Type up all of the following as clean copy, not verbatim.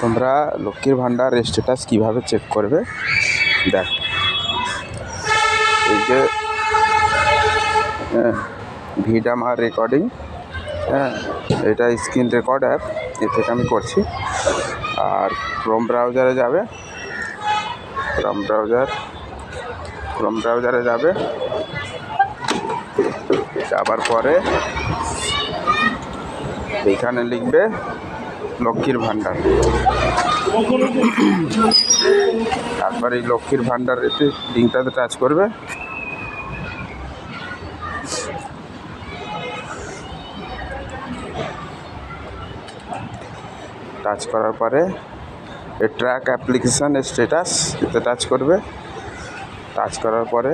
তোমরা লক্ষ্মীর ভাণ্ডার স্ট্যাটাস কীভাবে চেক করবে দেখ। এই যে ভিডামার রেকর্ডিং, এটা স্ক্রিন রেকর্ড অ্যাপ, এ থেকে আমি করছি। আর ক্রোম ব্রাউজারে যাবে, ক্রোম ব্রাউজারে যাবে, যাবার পরে এখানে লিখবে লক্ষ্মীর ভাণ্ডার। তারপর এই লক্ষ্মীর ভাণ্ডার লিঙ্কটাতে টাচ করবে। টাচ করার পরে এই ট্র্যাক অ্যাপ্লিকেশান স্ট্যাটাস এতে টাচ করবে। টাচ করার পরে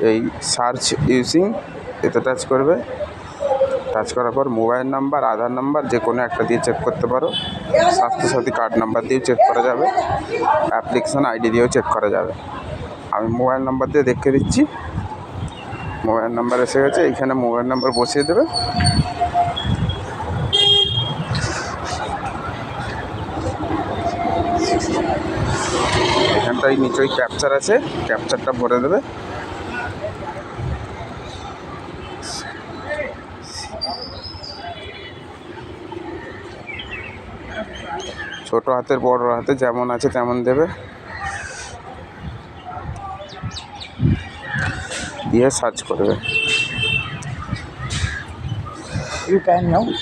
এই সার্চ ইউজিং এতে টাচ করবে। টাচ করার পর মোবাইল নাম্বার, আধার নাম্বার যে কোনো একটা দিয়ে চেক করতে পারো। স্বাস্থ্যসাথী কার্ড নাম্বার দিয়েও চেক করা যাবে, অ্যাপ্লিকেশান আইডি দিয়েও চেক করা যাবে। আমি মোবাইল নাম্বার দিয়ে দেখে দিচ্ছি। মোবাইল নাম্বার এসে গেছে, এইখানে মোবাইল নাম্বার বসিয়ে দেবে। এখানটায় নিচেই ক্যাপচার আছে, ক্যাপচারটা ভরে দেবে। ছোট হাতের বড় হাতে যেমন আছে তেমন দেবে, দিয়ে সার্চ করবে।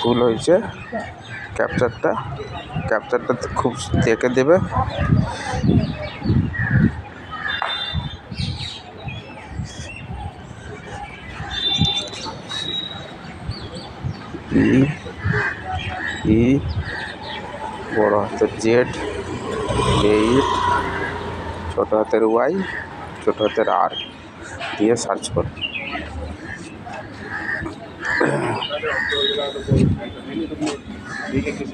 ভুল হয়েছে, ক্যাপচারটা খুব দেখে দেবে। ই বড় হাতের জেড, 8 ছোট হাতের ওয়াই, ছোট হাতের আর দিয়ে সার্চ করো।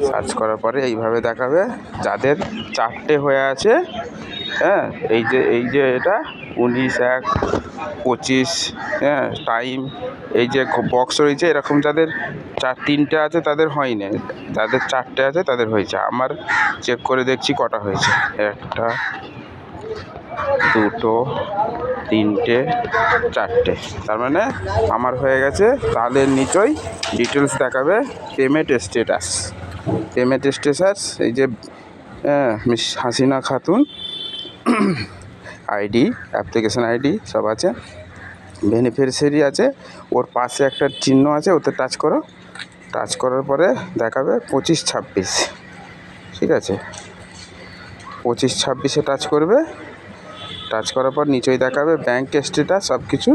সার্চ করার পরে এইভাবে দেখাবে। যাদের 4টে হয়ে আছে, এই যে এটা 19/1/25, টাইম, এই যে বক্স রয়েছে, এরকম যাদের 3টে আছে তাদের হয়নি, যাদের 4টে আছে তাদের হয়েছে। আমার চেক করে দেখছি কটা হয়েছে, 1, 2, 3টে, 4টে, তার মানে আমার হয়ে গেছে। তাহলে নিচই ডিটেলস দেখাবে পেমেন্ট স্ট্যাটাস। এই যে miss Hasina Khatun ID, application ID সব আছে, বেনিফিশিয়ারি আছে, ওর পাশে একটা চিহ্ন আছে, ওতে টাচ করো। টাচ করার পরে দেখাবে 25-26, ঠিক আছে? 25-26-এ টাচ করবে। টাচ করার পর নিচেই দেখাবে ব্যাঙ্ক স্ট্যাটাস, সব কিছু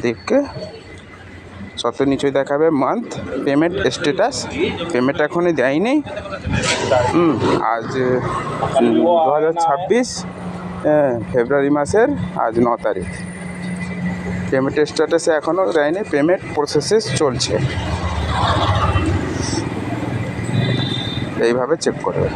দেখে সব নিচেই দেখাবে মান্থ পেমেন্ট স্ট্যাটাস। পেমেন্ট এখনই দেয়নি, আজ 2026 ফেব্রুয়ারি মাসের আজ 9 তারিখ। পেমেন্ট স্ট্যাটাসে এখনও দেয়নি, পেমেন্ট প্রসেসে চলছে। এইভাবে চেক করবে।